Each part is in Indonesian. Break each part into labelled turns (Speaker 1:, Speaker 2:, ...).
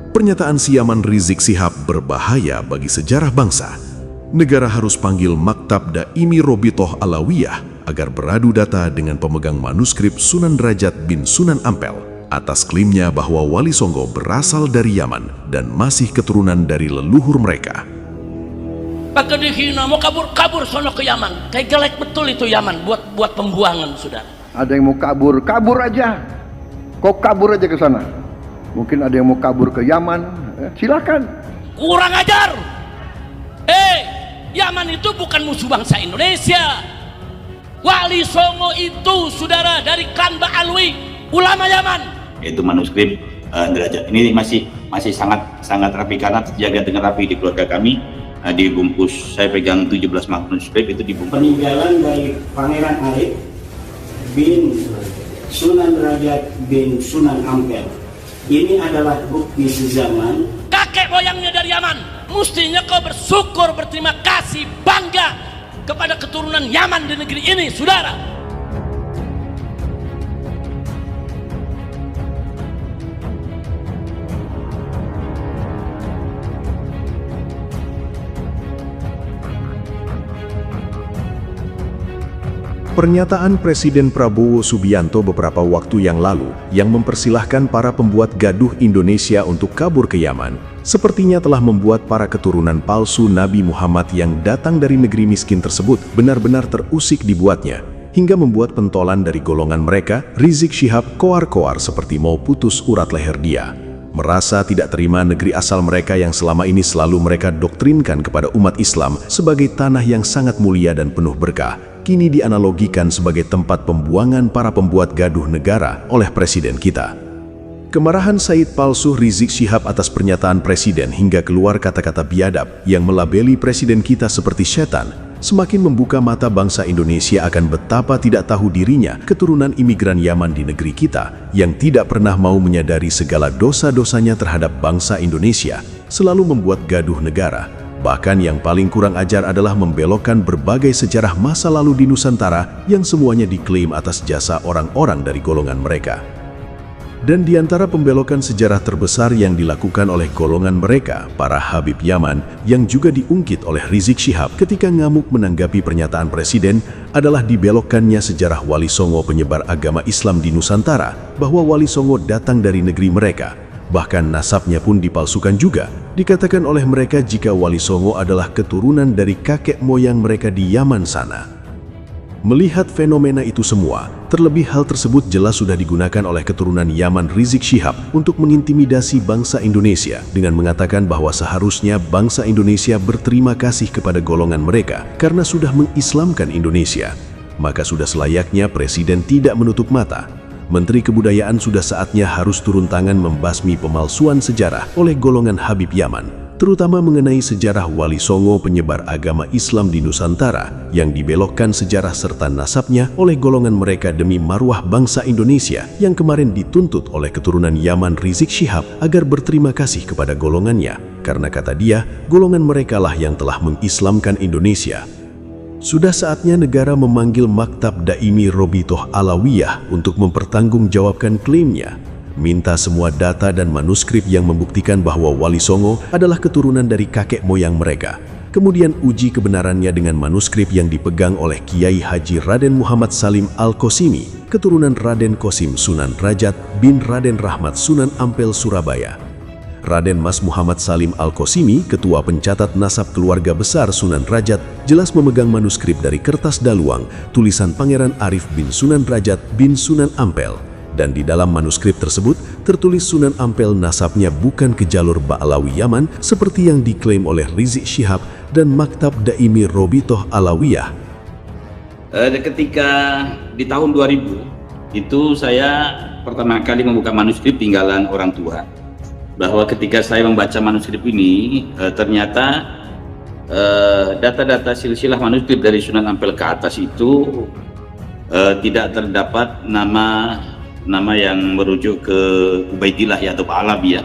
Speaker 1: Pernyataan Yaman Rizik Syihab berbahaya bagi sejarah bangsa. Negara harus panggil Maktab Daimi Robitoh Alawiyah agar beradu data dengan pemegang manuskrip Sunan Derajat bin Sunan Ampel atas klaimnya bahwa Wali Songo berasal dari Yaman dan masih keturunan dari leluhur mereka.
Speaker 2: Pakai dihina, mau kabur sono ke Yaman. Kayak jelek betul itu Yaman buat pembuangan, sudah.
Speaker 3: Ada yang mau kabur aja. Kok kabur aja ke sana? Mungkin ada yang mau kabur ke Yaman, silakan.
Speaker 2: Kurang ajar. Yaman itu bukan musuh bangsa Indonesia. Wali Songo itu saudara dari klan Ba'alwi, ulama Yaman.
Speaker 4: Itu manuskrip Derajat ini masih sangat rapi karena terjaga dengan rapi di keluarga kami. Dibungkus, saya pegang 17 manuskrip itu dibungkus.
Speaker 5: Peninggalan dari Pangeran Arif bin Sunan Derajat bin Sunan Ampel. Ini adalah bukti sezaman.
Speaker 2: Kakek moyangnya dari Yaman. Mestinya kau bersyukur, berterima kasih, bangga kepada keturunan Yaman di negeri ini, saudara.
Speaker 1: Pernyataan Presiden Prabowo Subianto beberapa waktu yang lalu yang mempersilahkan para pembuat gaduh Indonesia untuk kabur ke Yaman sepertinya telah membuat para keturunan palsu Nabi Muhammad yang datang dari negeri miskin tersebut benar-benar terusik dibuatnya, hingga membuat pentolan dari golongan mereka, Rizik Syihab, koar-koar seperti mau putus urat leher dia. Merasa tidak terima negeri asal mereka yang selama ini selalu mereka doktrinkan kepada umat Islam sebagai tanah yang sangat mulia dan penuh berkah, kini dianalogikan sebagai tempat pembuangan para pembuat gaduh negara oleh presiden kita. Kemarahan Said palsu Rizik Syihab atas pernyataan presiden hingga keluar kata-kata biadab yang melabeli presiden kita seperti setan, semakin membuka mata bangsa Indonesia akan betapa tidak tahu dirinya keturunan imigran Yaman di negeri kita yang tidak pernah mau menyadari segala dosa-dosanya terhadap bangsa Indonesia, selalu membuat gaduh negara. Bahkan yang paling kurang ajar adalah membelokkan berbagai sejarah masa lalu di Nusantara yang semuanya diklaim atas jasa orang-orang dari golongan mereka. Dan di antara pembelokan sejarah terbesar yang dilakukan oleh golongan mereka, para Habib Yaman, yang juga diungkit oleh Rizik Syihab ketika ngamuk menanggapi pernyataan presiden, adalah dibelokkannya sejarah Wali Songo penyebar agama Islam di Nusantara, bahwa Wali Songo datang dari negeri mereka. Bahkan nasabnya pun dipalsukan juga. Dikatakan oleh mereka jika Wali Songo adalah keturunan dari kakek moyang mereka di Yaman sana. Melihat fenomena itu semua, terlebih hal tersebut jelas sudah digunakan oleh keturunan Yaman Rizik Syihab untuk mengintimidasi bangsa Indonesia dengan mengatakan bahwa seharusnya bangsa Indonesia berterima kasih kepada golongan mereka karena sudah mengislamkan Indonesia. Maka sudah selayaknya presiden tidak menutup mata. Menteri Kebudayaan sudah saatnya harus turun tangan membasmi pemalsuan sejarah oleh golongan Habib Yaman, terutama mengenai sejarah Wali Songo penyebar agama Islam di Nusantara yang dibelokkan sejarah serta nasabnya oleh golongan mereka demi marwah bangsa Indonesia yang kemarin dituntut oleh keturunan Yaman Rizik Syihab agar berterima kasih kepada golongannya, karena kata dia, golongan mereka lah yang telah mengislamkan Indonesia. Sudah saatnya negara memanggil Maktab Daimi Robitoh Alawiyah untuk mempertanggungjawabkan klaimnya. Minta semua data dan manuskrip yang membuktikan bahwa Wali Songo adalah keturunan dari kakek moyang mereka. Kemudian uji kebenarannya dengan manuskrip yang dipegang oleh Kiai Haji Raden Muhammad Salim Al-Qosimi, keturunan Raden Qasim Sunan Derajat bin Raden Rahmat Sunan Ampel Surabaya. Raden Mas Muhammad Salim Al-Qosimi, ketua pencatat nasab keluarga besar Sunan Derajat, jelas memegang manuskrip dari kertas daluang, tulisan Pangeran Arif bin Sunan Derajat bin Sunan Ampel. Dan di dalam manuskrip tersebut tertulis Sunan Ampel nasabnya bukan ke jalur Ba'alawi Yaman seperti yang diklaim oleh Rizik Syihab dan Maktab Daimi Robitoh Alawiyah.
Speaker 4: Ketika di tahun 2000 itu saya pertama kali membuka manuskrip tinggalan orang tua. Bahwa ketika saya membaca manuskrip ini ternyata data-data silsilah manuskrip dari Sunan Ampel ke atas itu tidak terdapat nama yang merujuk ke Ubaidillah ya, atau Ba'alawi ya,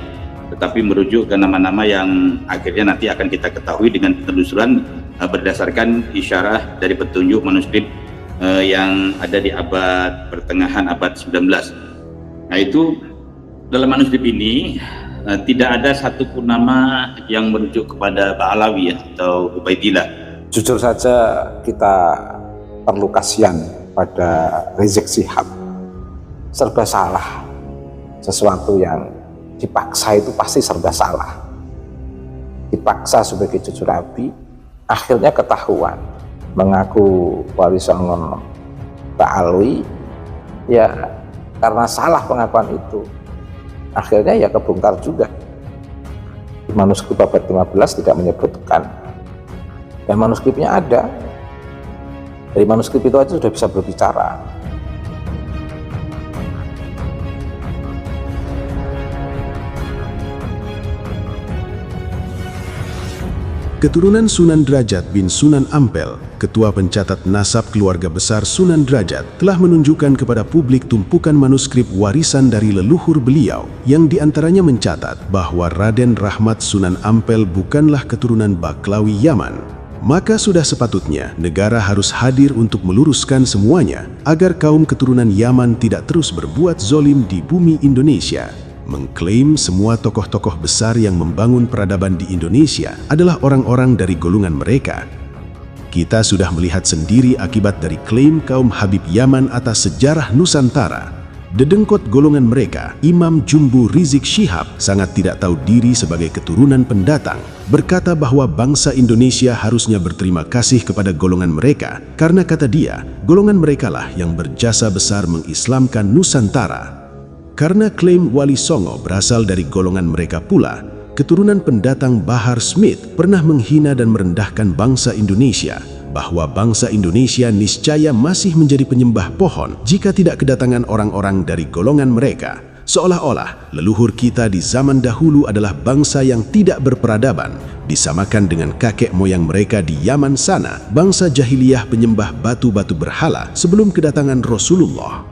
Speaker 4: tetapi merujuk ke nama-nama yang akhirnya nanti akan kita ketahui dengan penelusuran berdasarkan isyarah dari petunjuk manuskrip yang ada di abad pertengahan abad 19. Nah itu dalam manuskrip ini tidak ada satupun nama yang merujuk kepada Ba'alawi ya, atau Ubaidillah.
Speaker 6: Jujur saja kita perlu kasihan pada Rizik Syihab. Serba salah. Sesuatu yang dipaksa itu pasti serba salah. Dipaksa sebagai cucu Nabi, akhirnya ketahuan mengaku Wali Songo Ba'alawi, ya karena salah pengakuan itu akhirnya ya kebongkar juga. Di manuskrip abad 15 tidak menyebutkan, dan manuskripnya ada. Dari manuskrip itu aja sudah bisa berbicara.
Speaker 1: Keturunan Sunan Derajat bin Sunan Ampel, ketua pencatat nasab keluarga besar Sunan Derajat, telah menunjukkan kepada publik tumpukan manuskrip warisan dari leluhur beliau, yang diantaranya mencatat bahwa Raden Rahmat Sunan Ampel bukanlah keturunan Baklawi Yaman. Maka sudah sepatutnya negara harus hadir untuk meluruskan semuanya, agar kaum keturunan Yaman tidak terus berbuat zolim di bumi Indonesia. Mengklaim semua tokoh-tokoh besar yang membangun peradaban di Indonesia adalah orang-orang dari golongan mereka. Kita sudah melihat sendiri akibat dari klaim kaum Habib Yaman atas sejarah Nusantara. Dedengkot golongan mereka, Imam Jumbo Rizik Syihab, sangat tidak tahu diri sebagai keturunan pendatang, berkata bahwa bangsa Indonesia harusnya berterima kasih kepada golongan mereka, karena kata dia, golongan merekalah yang berjasa besar mengislamkan Nusantara. Karena klaim Wali Songo berasal dari golongan mereka pula, keturunan pendatang Bahar Smith pernah menghina dan merendahkan bangsa Indonesia, bahwa bangsa Indonesia niscaya masih menjadi penyembah pohon jika tidak kedatangan orang-orang dari golongan mereka. Seolah-olah leluhur kita di zaman dahulu adalah bangsa yang tidak berperadaban, disamakan dengan kakek moyang mereka di Yaman sana, bangsa jahiliyah penyembah batu-batu berhala sebelum kedatangan Rasulullah.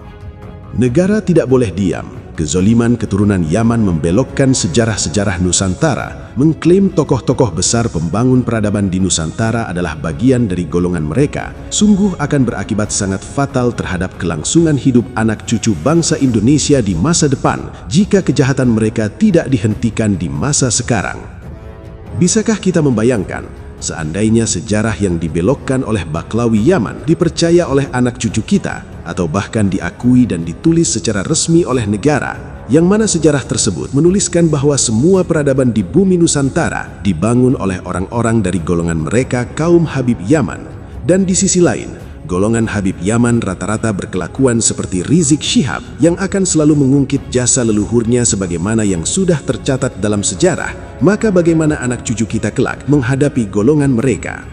Speaker 1: Negara tidak boleh diam. Kezoliman keturunan Yaman membelokkan sejarah-sejarah Nusantara, mengklaim tokoh-tokoh besar pembangun peradaban di Nusantara adalah bagian dari golongan mereka, sungguh akan berakibat sangat fatal terhadap kelangsungan hidup anak cucu bangsa Indonesia di masa depan jika kejahatan mereka tidak dihentikan di masa sekarang. Bisakah kita membayangkan, seandainya sejarah yang dibelokkan oleh Baklawi Yaman dipercaya oleh anak cucu kita, atau bahkan diakui dan ditulis secara resmi oleh negara, yang mana sejarah tersebut menuliskan bahwa semua peradaban di bumi Nusantara dibangun oleh orang-orang dari golongan mereka kaum Habib Yaman, dan di sisi lain, golongan Habib Yaman rata-rata berkelakuan seperti Rizik Syihab yang akan selalu mengungkit jasa leluhurnya sebagaimana yang sudah tercatat dalam sejarah, maka bagaimana anak cucu kita kelak menghadapi golongan mereka?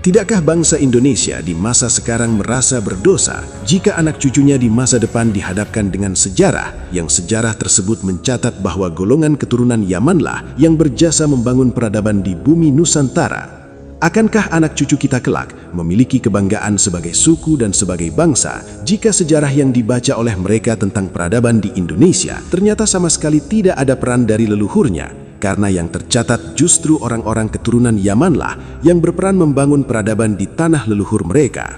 Speaker 1: Tidakkah bangsa Indonesia di masa sekarang merasa berdosa jika anak cucunya di masa depan dihadapkan dengan sejarah yang sejarah tersebut mencatat bahwa golongan keturunan Yamanlah yang berjasa membangun peradaban di bumi Nusantara? Akankah anak cucu kita kelak memiliki kebanggaan sebagai suku dan sebagai bangsa jika sejarah yang dibaca oleh mereka tentang peradaban di Indonesia ternyata sama sekali tidak ada peran dari leluhurnya? Karena yang tercatat justru orang-orang keturunan Yamanlah yang berperan membangun peradaban di tanah leluhur mereka.